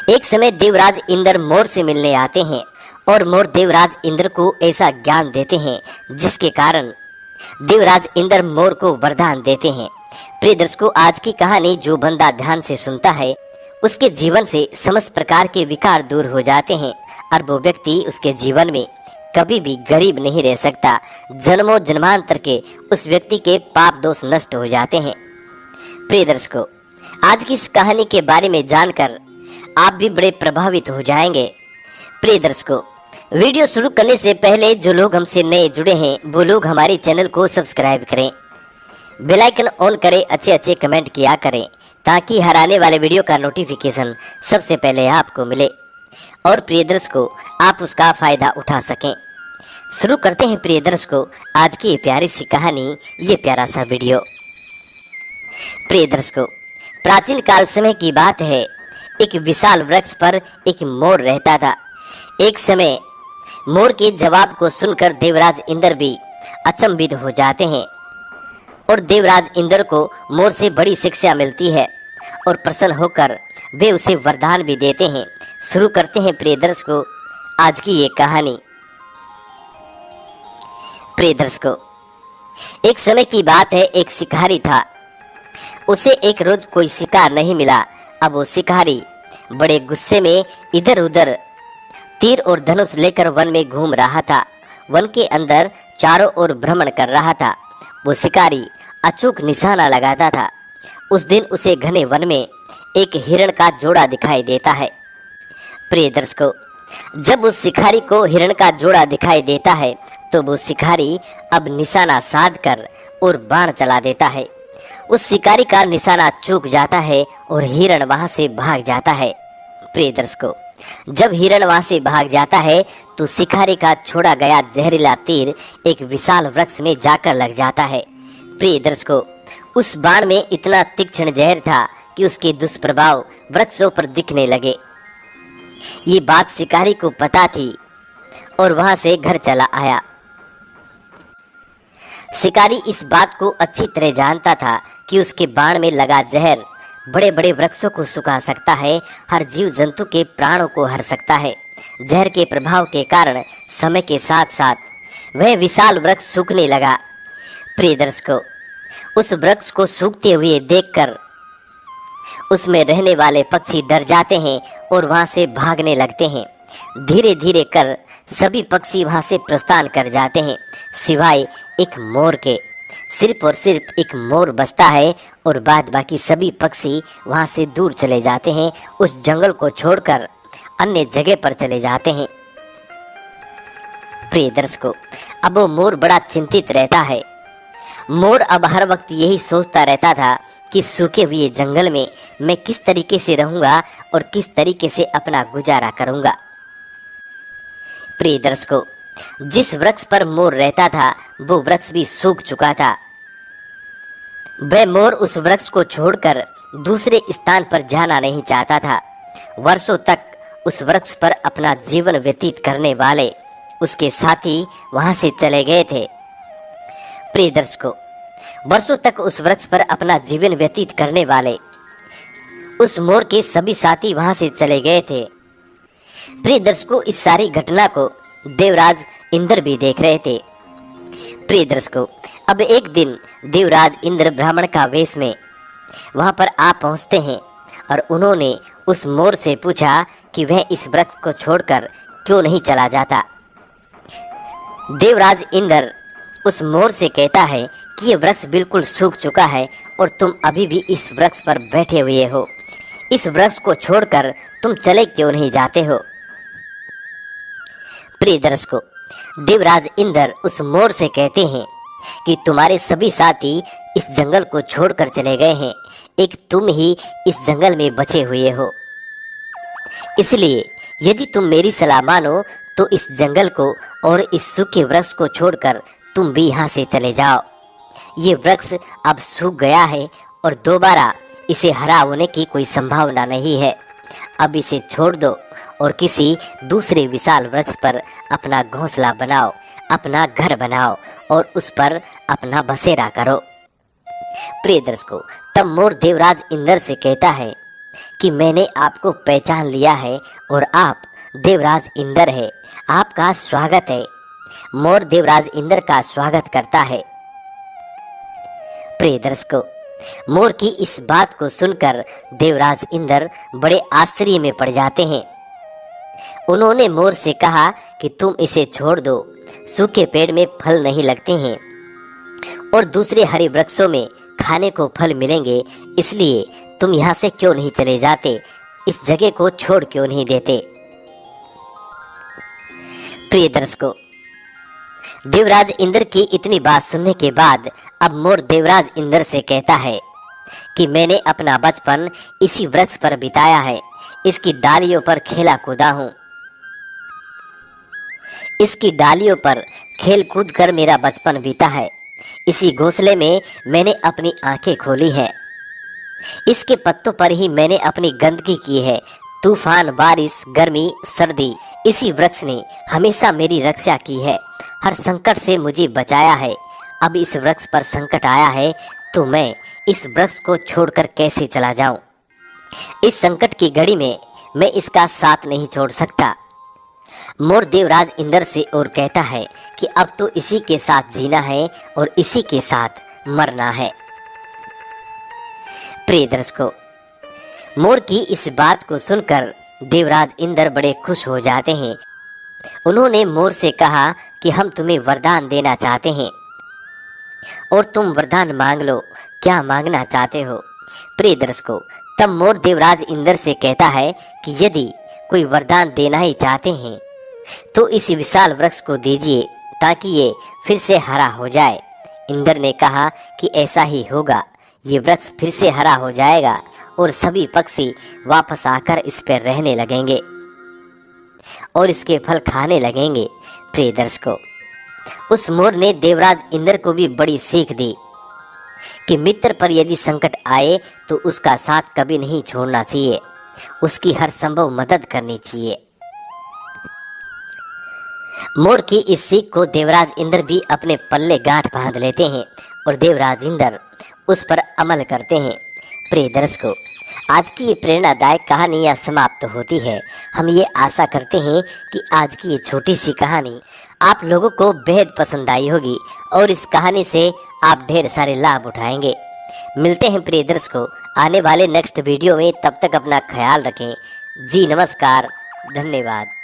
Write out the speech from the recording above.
एक समय देवराज इंद्र मोर से मिलने आते हैं और मोर देवराज इंद्र को ऐसा ज्ञान देते हैं जिसके कारण देवराज इंद्र मोर को वरदान देते हैं। प्रिय दर्शकों, आज की कहानी जो बंदा ध्यान से सुनता है उसके जीवन से समस्त प्रकार के विकार दूर हो जाते हैं और वो व्यक्ति उसके जीवन में कभी भी गरीब नहीं रह सकता। जन्मों जन्मांतर के उस व्यक्ति के पाप दोष नष्ट हो जाते हैं। प्रिय दर्शकों, आज की इस कहानी के बारे में जानकर आप भी बड़े प्रभावित हो जाएंगे। प्रिय दर्शकों, वीडियो शुरू करने से पहले जो लोग हमसे नए जुड़े हैं वो लोग हमारे चैनल को सब्सक्राइब करें, बेल आइकन ऑन करें, अच्छे कमेंट किया करें ताकि हर आने वाले वीडियो का नोटिफिकेशन सबसे पहले आपको मिले और प्रिय दर्शकों आप उसका फायदा उठा सकें। शुरू करते हैं प्रिय दर्शकों आज की ये प्यारी सी कहानी, ये प्यारा सा वीडियो। प्रिय दर्शकों, प्राचीन काल समय की बात है। एक विशाल वृक्ष पर एक मोर रहता था। एक समय मोर के जवाब को सुनकर देवराज इंद्र भी अचंभित हो जाते हैं और देवराज इंद्र को मोर से बड़ी शिक्षा मिलती है और प्रसन्न होकर वे उसे वरदान भी देते हैं। शुरू करते हैं प्रिय दर्शकों आज की ये कहानी। प्रिय दर्शकों, एक समय की बात है, एक शिकारी था। उसे एक रोज कोई शिकार नहीं मिला। अब वो शिकारी बड़े गुस्से में इधर उधर तीर और धनुष लेकर वन में घूम रहा था। वन के अंदर चारों ओर भ्रमण कर रहा था। वो शिकारी अचूक निशाना लगाता था। उस दिन उसे घने वन में एक हिरण का जोड़ा दिखाई देता है। प्रिय दर्शकों, जब उस शिकारी को हिरण का जोड़ा दिखाई देता है तो वो शिकारी अब निशाना साध कर और बाण चला देता है। उस शिकारी का निशाना चूक जाता है और हिरण वहां से भाग जाता है। प्रिय दर्शकों, जब हिरण वहां से भाग जाता है तो शिकारी का छोड़ा गया जहरीला तीर एक विशाल वृक्ष में जाकर लग जाता है। प्रिय दर्शकों, उस बाण में इतना तीक्ष्ण जहर था कि उसके दुष्प्रभाव वृक्षों पर दिखने लगे। ये बात शिकारी को पता थी और वहां से घर चला आया। शिकारी इस बात को अच्छी तरह जानता था कि उसके बाण में लगा जहर बड़े बड़े वृक्षों को सुखा सकता है, हर जीव जंतु के प्राणों को हर सकता है। जहर के प्रभाव के कारण समय के साथ साथ वह विशाल वृक्ष सूखने लगा। प्रिय दर्शकों, उस वृक्ष को सूखते हुए देखकर उसमें रहने वाले पक्षी डर जाते हैं और वहां से भागने लगते हैं। धीरे धीरे कर सभी पक्षी वहां से प्रस्थान कर जाते हैं सिवाय एक मोर के। सिर्फ और सिर्फ एक मोर बचता है और बाद बाकी सभी पक्षी वहां से दूर चले जाते हैं, उस जंगल को छोड़कर अन्य जगह पर चले जाते हैं। प्रिय दर्शकों, अब वो मोर बड़ा चिंतित रहता है। मोर अब हर वक्त यही सोचता रहता था कि सूखे हुए जंगल में मैं किस तरीके से रहूंगा और किस तरीके से अपना गुजारा करूंगा। प्रिय दर्शकों, जिस वृक्ष पर मोर रहता था वो वृक्ष भी सूख चुका था। वह मोर उस वृक्ष को छोड़कर दूसरे स्थान पर जाना नहीं चाहता था। वर्षों तक उस वृक्ष पर अपना जीवन व्यतीत करने वाले उसके साथी वहां से चले गए थे। प्रिय दर्शकों, वर्षों तक उस वृक्ष पर अपना जीवन व्यतीत करने वाले उस मोर के सभी साथी वहां से चले गए थे। प्रिय दर्शकों, इस सारी घटना को देवराज इंद्र भी देख रहे थे। प्रिय दर्शकों, अब एक दिन देवराज इंद्र ब्राह्मण का वेश में वहां पर आ पहुंचते हैं और उन्होंने उस मोर से पूछा कि वह इस वृक्ष को छोड़कर क्यों नहीं चला जाता। देवराज इंद्र उस मोर से कहता है कि यह वृक्ष बिल्कुल सूख चुका है और तुम अभी भी इस वृक्ष पर बैठे हुए हो। इस वृक्ष को छोड़कर तुम चले क्यों नहीं जाते हो। प्रिय दर्शकों, देवराज इंद्र उस मोर से कहते हैं कि तुम्हारे सभी साथी इस जंगल को छोड़कर चले गए हैं, एक तुम ही इस जंगल में बचे हुए हो। इसलिए यदि तुम मेरी सलाह मानो तो इस जंगल को और इस सूखे वृक्ष को छोड़कर तुम भी यहाँ से चले जाओ। ये वृक्ष अब सूख गया है और दोबारा इसे हरा होने की कोई संभावना नहीं है। अब इसे छोड़ दो और किसी दूसरे विशाल वृक्ष पर अपना घोंसला बनाओ, अपना घर बनाओ और उस पर अपना बसेरा करो। प्रिय दर्शकों, तब मोर देवराज इंद्र से कहता है कि मैंने आपको पहचान लिया है और आप देवराज इंद्र है। आपका स्वागत है। मोर देवराज इंद्र का स्वागत करता है। प्रिय दर्शकों, मोर की इस बात को सुनकर देवराज इंद्र बड़े आश्चर्य में पड़ जाते हैं। उन्होंने मोर से कहा कि तुम इसे छोड़ दो, सूखे पेड़ में फल नहीं लगते हैं और दूसरे हरे वृक्षों में खाने को फल मिलेंगे, इसलिए तुम यहाँ से क्यों नहीं चले जाते, इस जगह को छोड़ क्यों नहीं देते। प्रिय दर्शकों, देवराज इंद्र की इतनी बात सुनने के बाद अब मोर देवराज इंद्र से कहता है कि मैंने अपना बचपन इसी वृक्ष पर बिताया है, इसकी डालियों पर खेला कूदा हूँ, इसकी डालियों पर खेल कूद कर मेरा बचपन बीता है। इसी घोंसले में मैंने अपनी आंखें खोली हैं, इसके पत्तों पर ही मैंने अपनी गंदगी की है। तूफान, बारिश, गर्मी, सर्दी, इसी वृक्ष ने हमेशा मेरी रक्षा की है, हर संकट से मुझे बचाया है। अब इस वृक्ष पर संकट आया है तो मैं इस वृक्ष को छोड़कर कैसे चला जाऊं। इस संकट की घड़ी में मैं इसका साथ नहीं छोड़ सकता। मोर देवराज इंद्र से और कहता है कि अब तो इसी के साथ जीना है और इसी के साथ मरना है। प्रिय दर्शकों, मोर की इस बात को सुनकर देवराज इंद्र बड़े खुश हो जाते हैं। उन्होंने मोर से कहा कि हम तुम्हें वरदान देना चाहते हैं और तुम वरदान मांग लो, क्या मांगना चाहते हो। प्रिय दर्शकों, तब मोर देवराज इंद्र से कहता है कि यदि कोई वरदान देना ही चाहते हैं तो इस विशाल वृक्ष को दीजिए ताकि ये फिर से हरा हो जाए। इंद्र ने कहा कि ऐसा ही होगा, ये वृक्ष फिर से हरा हो जाएगा और सभी पक्षी वापस आकर इस पर रहने लगेंगे और इसके फल खाने लगेंगे। प्रिय दर्शकों, उस मोर ने देवराज इंद्र को भी बड़ी सीख दी कि मित्र पर यदि संकट आए तो उसका साथ कभी नहीं छोड़ना चाहिए, उसकी हर संभव मदद करनी चाहिए। मोर की इस सीख को देवराज इंद्र भी अपने पल्ले गांठ बांध लेते हैं और देवराज इंद्र उस पर अमल करते हैं। प्रिय दर्शकों, आज की ये प्रेरणादायक कहानी यहाँ समाप्त होती है। हम ये आशा करते हैं कि आज की ये छोटी सी कहानी आप लोगों को बेहद पसंद आई होगी और इस कहानी से आप ढेर सारे लाभ उठाएंगे। मिलते हैं प्रिय दर्शकों आने वाले नेक्स्ट वीडियो में, तब तक अपना ख्याल रखें। जी नमस्कार, धन्यवाद।